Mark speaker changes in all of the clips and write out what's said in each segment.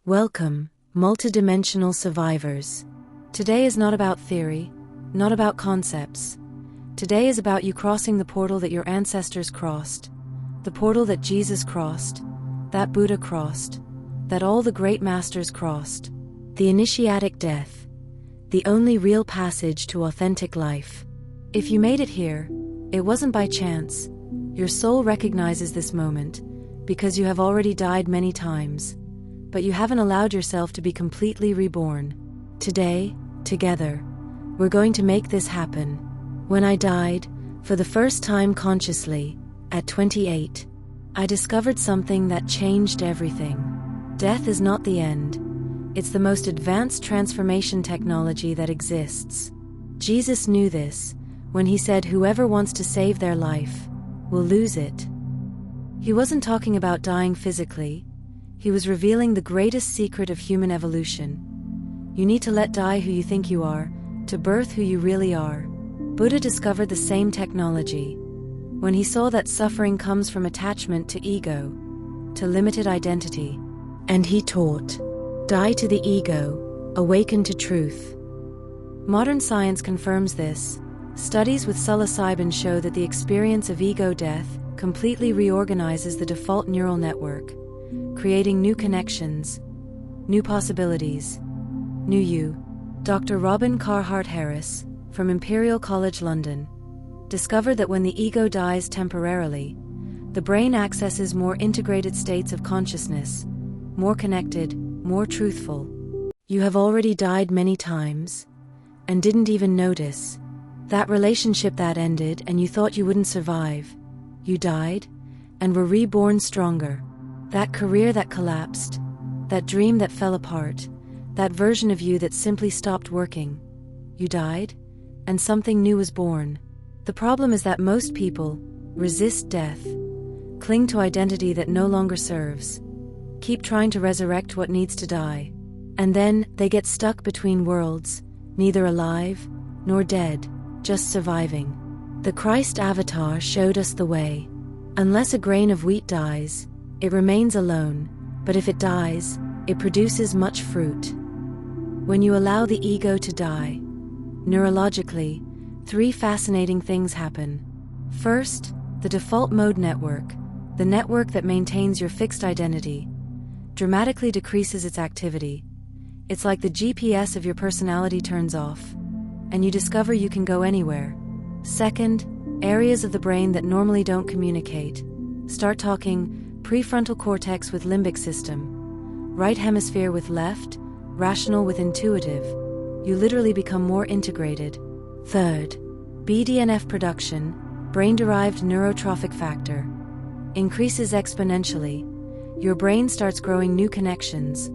Speaker 1: Welcome, multidimensional survivors. Today is not about theory, not about concepts. Today is about you crossing the portal that your ancestors crossed, the portal that Jesus crossed, that Buddha crossed, that all the great masters crossed. The initiatic death, the only real passage to authentic life. If you made it here, it wasn't by chance. Your soul recognizes this moment, because you have already died many times, but you haven't allowed yourself to be completely reborn. Today, together, we're going to make this happen. When I died, for the first time consciously, at 28, I discovered something that changed everything. Death is not the end. It's the most advanced transformation technology that exists. Jesus knew this when he said whoever wants to save their life will lose it. He wasn't talking about dying physically. He was revealing the greatest secret of human evolution. You need to let die who you think you are, to birth who you really are. Buddha discovered the same technology when he saw that suffering comes from attachment to ego, to limited identity. And he taught, die to the ego, awaken to truth. Modern science confirms this. Studies with psilocybin show that the experience of ego death completely reorganizes the default neural network, creating new connections, new possibilities, new you. Dr. Robin Carhart-Harris, from Imperial College London, discovered that when the ego dies temporarily, the brain accesses more integrated states of consciousness, more connected, more truthful. You have already died many times, and didn't even notice. That relationship that ended and you thought you wouldn't survive. You died, and were reborn stronger. That career that collapsed, that dream that fell apart, that version of you that simply stopped working. You died, and something new was born. The problem is that most people resist death, cling to identity that no longer serves, keep trying to resurrect what needs to die. And then they get stuck between worlds, neither alive nor dead, just surviving. The Christ avatar showed us the way. Unless a grain of wheat dies, it remains alone, but if it dies, it produces much fruit. When you allow the ego to die, neurologically, 3 fascinating things happen. First, the default mode network, the network that maintains your fixed identity, dramatically decreases its activity. It's like the GPS of your personality turns off, and you discover you can go anywhere. Second, areas of the brain that normally don't communicate start talking: prefrontal cortex with limbic system, right hemisphere with left, rational with intuitive. You literally become more integrated. Third, BDNF production, brain-derived neurotrophic factor, increases exponentially. Your brain starts growing new connections,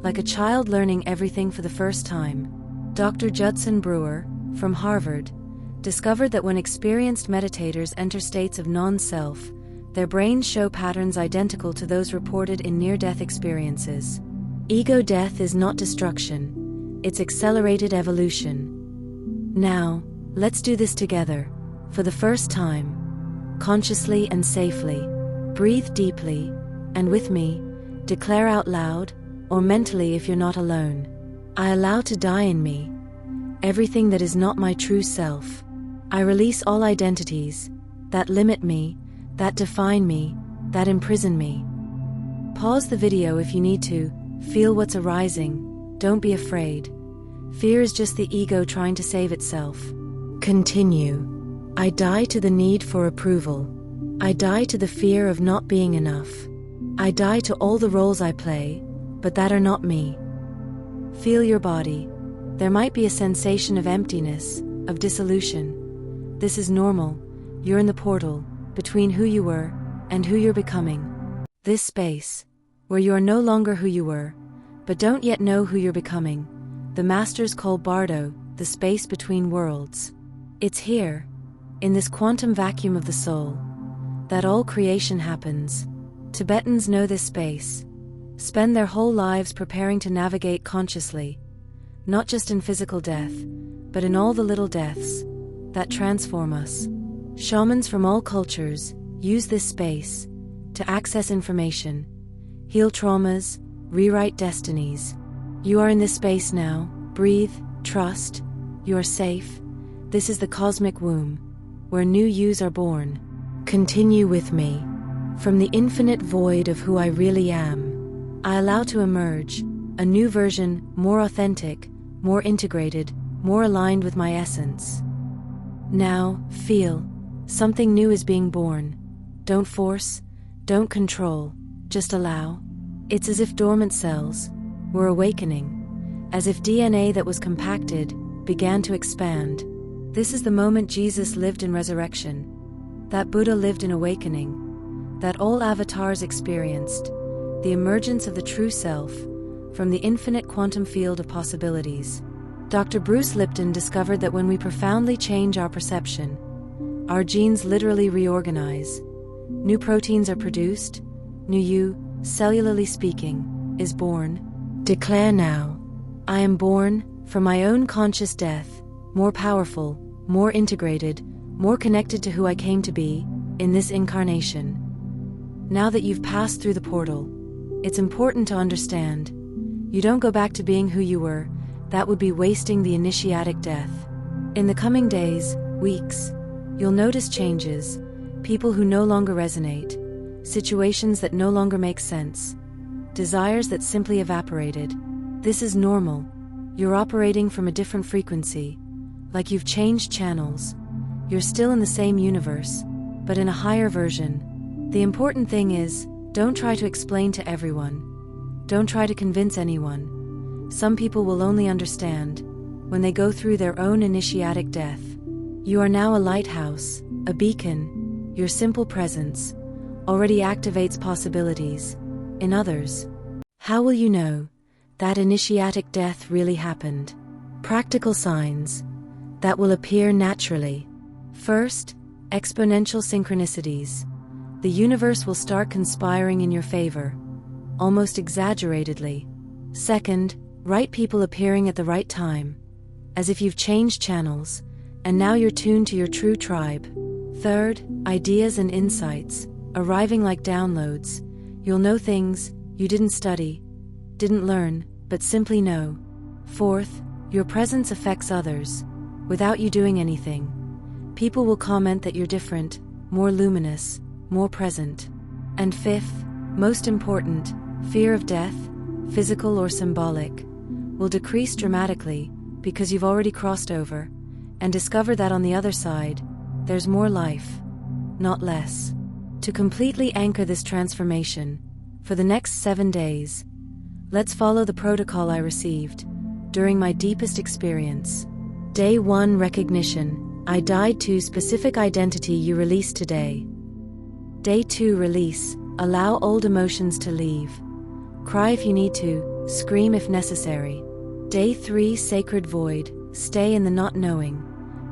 Speaker 1: like a child learning everything for the first time. Dr. Judson Brewer, from Harvard, discovered that when experienced meditators enter states of non-self, their brains show patterns identical to those reported in near-death experiences. Ego death is not destruction, it's accelerated evolution. Now, let's do this together, for the first time, consciously and safely. Breathe deeply, and with me, declare out loud, or mentally if you're not alone. I allow to die in me everything that is not my true self. I release all identities that limit me, that define me, that imprison me. Pause the video if you need to, feel what's arising, don't be afraid. Fear is just the ego trying to save itself. Continue. I die to the need for approval. I die to the fear of not being enough. I die to all the roles I play, but that are not me. Feel your body. There might be a sensation of emptiness, of dissolution. This is normal. You're in the portal, between who you were and who you're becoming. This space, where you are no longer who you were, but don't yet know who you're becoming, the masters call Bardo, the space between worlds. It's here, in this quantum vacuum of the soul, that all creation happens. Tibetans know this space, spend their whole lives preparing to navigate consciously, not just in physical death, but in all the little deaths that transform us. Shamans from all cultures use this space to access information, heal traumas, rewrite destinies. You are in this space now. Breathe, trust, you are safe. This is the cosmic womb, where new yous are born. Continue with me. From the infinite void of who I really am, I allow to emerge a new version, more authentic, more integrated, more aligned with my essence. Now, feel. Something new is being born. Don't force, don't control, just allow. It's as if dormant cells were awakening, as if DNA that was compacted began to expand. This is the moment Jesus lived in resurrection, that Buddha lived in awakening, that all avatars experienced, the emergence of the true self from the infinite quantum field of possibilities. Dr. Bruce Lipton discovered that when we profoundly change our perception, our genes literally reorganize. New proteins are produced, new you, cellularly speaking, is born. Declare now, I am born from my own conscious death, more powerful, more integrated, more connected to who I came to be in this incarnation. Now that you've passed through the portal, it's important to understand, you don't go back to being who you were. That would be wasting the initiatic death. In the coming days, weeks, you'll notice changes, people who no longer resonate, situations that no longer make sense, desires that simply evaporated. This is normal. You're operating from a different frequency, like you've changed channels. You're still in the same universe, but in a higher version. The important thing is, don't try to explain to everyone. Don't try to convince anyone. Some people will only understand when they go through their own initiatic death. You are now a lighthouse, a beacon. Your simple presence already activates possibilities in others. How will you know that initiatic death really happened? Practical signs that will appear naturally. First, exponential synchronicities. The universe will start conspiring in your favor, almost exaggeratedly. Second, right people appearing at the right time, as if you've changed channels, and now you're tuned to your true tribe. Third, ideas and insights, arriving like downloads. You'll know things you didn't study, didn't learn, but simply know. Fourth, your presence affects others, without you doing anything. People will comment that you're different, more luminous, more present. And fifth, most important, fear of death, physical or symbolic, will decrease dramatically because you've already crossed over and discovered that on the other side, there's more life, not less. To completely anchor this transformation, for the next 7 days, let's follow the protocol I received during my deepest experience. Day 1, recognition. I died to specific identity you release today. Day 2, release. Allow old emotions to leave. Cry if you need to, scream if necessary. Day 3, sacred void. Stay in the not knowing,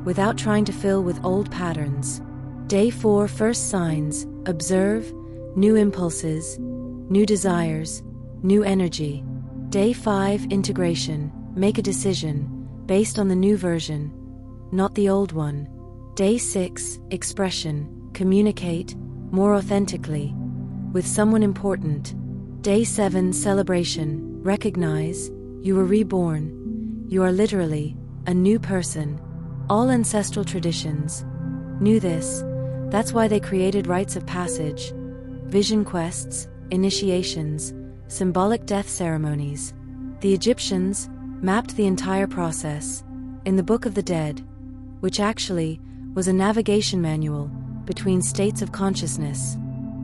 Speaker 1: without trying to fill with old patterns. Day 4, first signs. Observe, new impulses, new desires, new energy. Day 5, integration. Make a decision, based on the new version, not the old one. Day 6, expression. Communicate, more authentically, with someone important. Day 7, celebration. Recognize, you were reborn. You are literally a new person. All ancestral traditions knew this. That's why they created rites of passage, vision quests, initiations, symbolic death ceremonies. The Egyptians mapped the entire process in the Book of the Dead, which actually was a navigation manual between states of consciousness.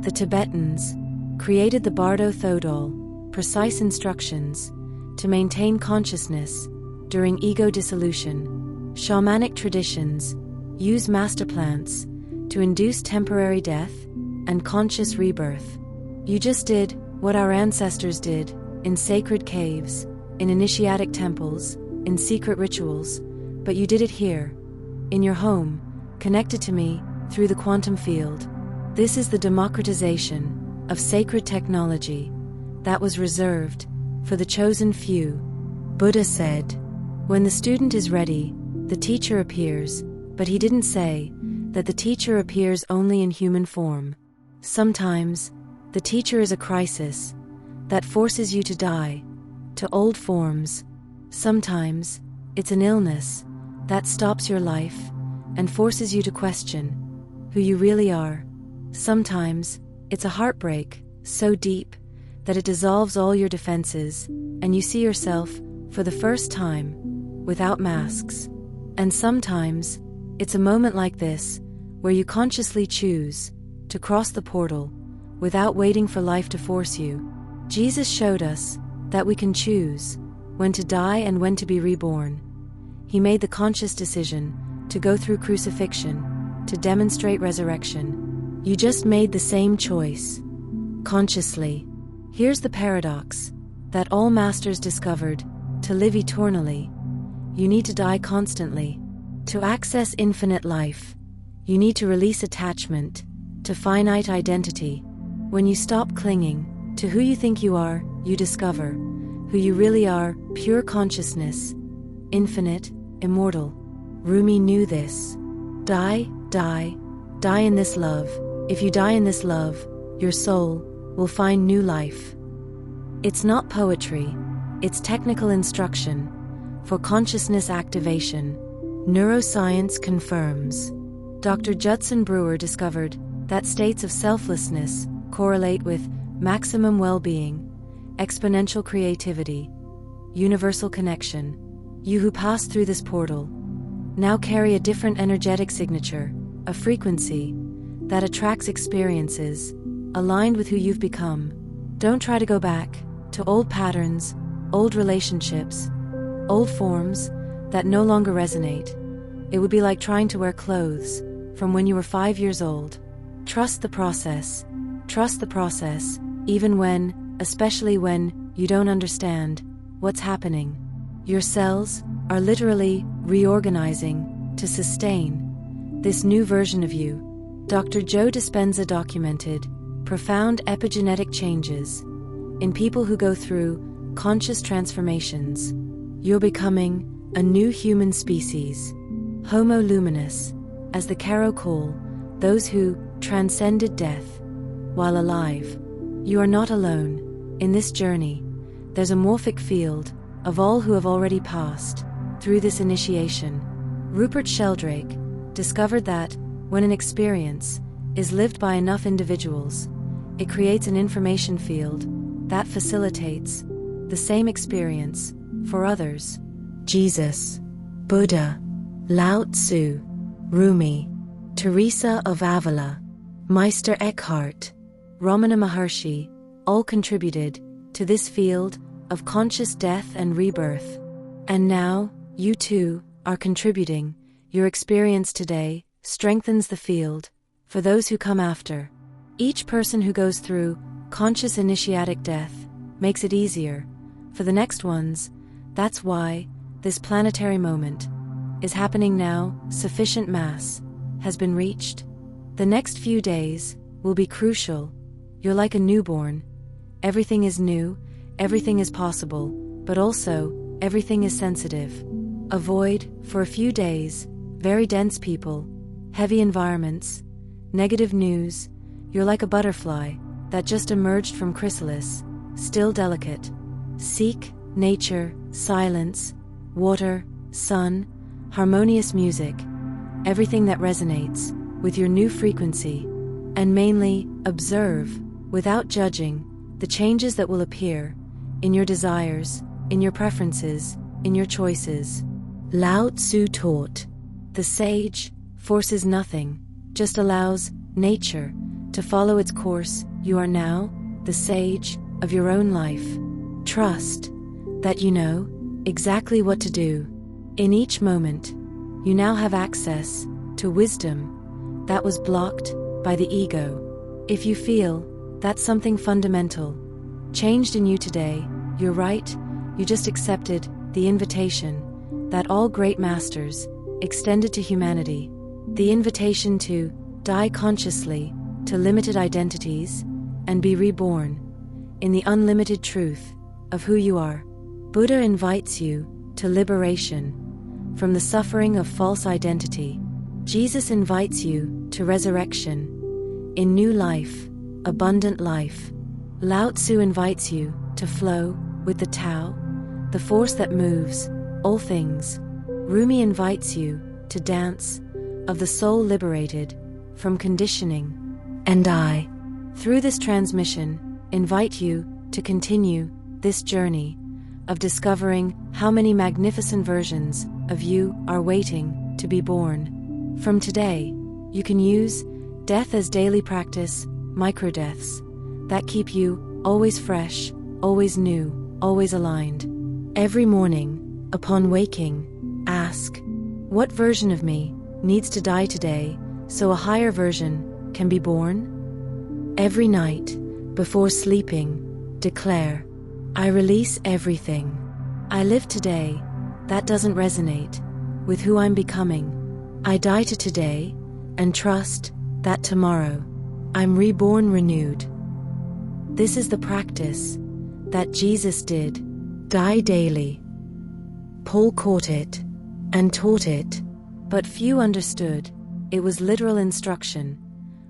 Speaker 1: The Tibetans created the Bardo Thodol, precise instructions to maintain consciousness during ego dissolution. Shamanic traditions use master plants to induce temporary death and conscious rebirth. You just did what our ancestors did in sacred caves, in initiatic temples, in secret rituals, but you did it here, in your home, connected to me through the quantum field. This is the democratization of sacred technology that was reserved for the chosen few. Buddha said, when the student is ready, the teacher appears, but he didn't say that the teacher appears only in human form. Sometimes, the teacher is a crisis, that forces you to die to old forms. Sometimes it's an illness that stops your life and forces you to question who you really are. Sometimes it's a heartbreak so deep that it dissolves all your defenses and you see yourself for the first time without masks. And sometimes it's a moment like this where you consciously choose to cross the portal without waiting for life to force you. Jesus showed us that we can choose when to die and when to be reborn. He made the conscious decision to go through crucifixion to demonstrate resurrection. You just made the same choice, consciously. Here's the paradox that all masters discovered: to live eternally, you need to die constantly. To access infinite life, you need to release attachment to finite identity. When you stop clinging to who you think you are, you discover who you really are: pure consciousness, infinite, immortal. Rumi knew this. Die, die, die in this love. If you die in this love, your soul will find new life. It's not poetry, it's technical instruction for consciousness activation. Neuroscience confirms. Dr. Judson Brewer discovered that states of selflessness correlate with maximum well-being, exponential creativity, universal connection. You who pass through this portal now carry a different energetic signature, a frequency that attracts experiences aligned with who you've become. Don't try to go back to old patterns, old relationships, old forms that no longer resonate. It would be like trying to wear clothes from when you were 5 years old. Trust the process. Trust the process, even when, especially when, you don't understand what's happening. Your cells are literally reorganizing to sustain this new version of you. Dr. Joe Dispenza documented profound epigenetic changes in people who go through conscious transformations. You're becoming a new human species, Homo luminous, as the Karo call those who transcended death while alive. You are not alone in this journey. There's a morphic field of all who have already passed through this initiation. Rupert Sheldrake discovered that when an experience is lived by enough individuals, it creates an information field that facilitates the same experience for others. Jesus, Buddha, Lao Tzu, Rumi, Teresa of Avila, Meister Eckhart, Ramana Maharshi all contributed to this field of conscious death and rebirth. And now, you too are contributing. Your experience today strengthens the field for those who come after. Each person who goes through conscious initiatic death makes it easier for the next ones. That's why this planetary moment is happening now. Sufficient mass has been reached. The next few days will be crucial. You're like a newborn. Everything is new, everything is possible, but also everything is sensitive. Avoid, for a few days, very dense people, heavy environments, negative news. You're like a butterfly that just emerged from chrysalis, still delicate. Seek nature, silence, water, sun, harmonious music, everything that resonates with your new frequency. And mainly, observe, without judging, the changes that will appear in your desires, in your preferences, in your choices. Lao Tzu taught, the sage forces nothing, just allows nature to follow its course. You are now the sage of your own life. Trust that you know exactly what to do. In each moment, you now have access to wisdom that was blocked by the ego. If you feel that something fundamental changed in you today, you're right, you just accepted the invitation that all great masters extended to humanity. The invitation to die consciously to limited identities and be reborn in the unlimited truth of who you are. Buddha invites you to liberation from the suffering of false identity. Jesus invites you to resurrection in new life, abundant life. Lao Tzu invites you to flow with the Tao, the force that moves all things. Rumi invites you to dance of the soul liberated from conditioning. And I, through this transmission, invite you to continue this journey of discovering how many magnificent versions of you are waiting to be born. From today, you can use death as daily practice, micro-deaths that keep you always fresh, always new, always aligned. Every morning, upon waking, ask, what version of me needs to die today so a higher version can be born? Every night, before sleeping, declare, I release everything I live today that doesn't resonate with who I'm becoming. I die to today and trust that tomorrow I'm reborn renewed. This is the practice that Jesus did. Die daily. Paul caught it and taught it, but few understood it was literal instruction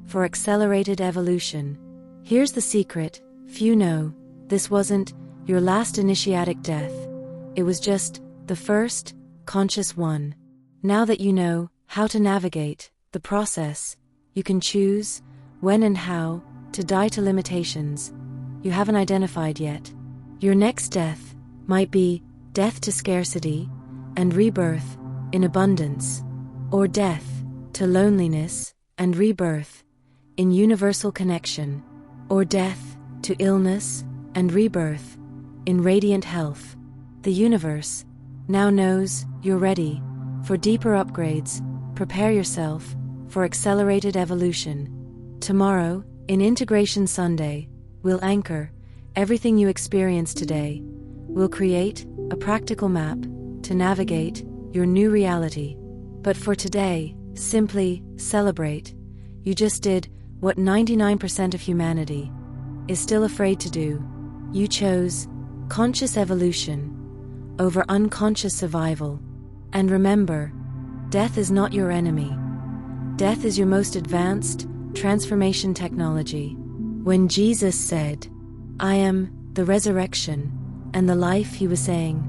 Speaker 1: for accelerated evolution. Here's the secret: few know this wasn't your last initiatic death, it was just the first conscious one. Now that you know how to navigate the process, you can choose when and how to die to limitations you haven't identified yet. Your next death might be death to scarcity and rebirth in abundance, or death to loneliness and rebirth in universal connection, or death to illness and rebirth in radiant health. The universe now knows you're ready for deeper upgrades. Prepare yourself for accelerated evolution. Tomorrow, in Integration Sunday, we'll anchor everything you experience today. We'll create a practical map to navigate your new reality. But for today, simply celebrate. You just did what 99% of humanity is still afraid to do. You chose conscious evolution over unconscious survival. And remember, death is not your enemy. Death is your most advanced transformation technology. When Jesus said, I am the resurrection and the life, he was saying,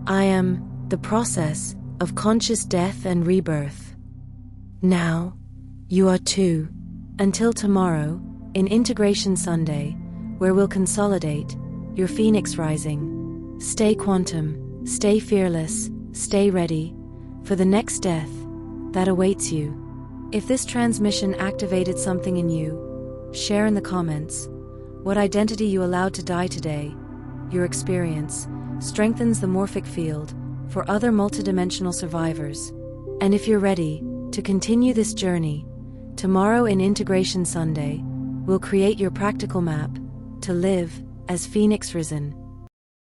Speaker 1: I am the process of conscious death and rebirth. Now, you are too. Until tomorrow, in Integration Sunday, where we'll consolidate your phoenix rising. Stay quantum, stay fearless, stay ready for the next death that awaits you. If this transmission activated something in you, share in the comments what identity you allowed to die today. Your experience strengthens the morphic field for other multidimensional survivors. And if you're ready to continue this journey, tomorrow in Integration Sunday, we'll create your practical map to live as Phoenix Risen.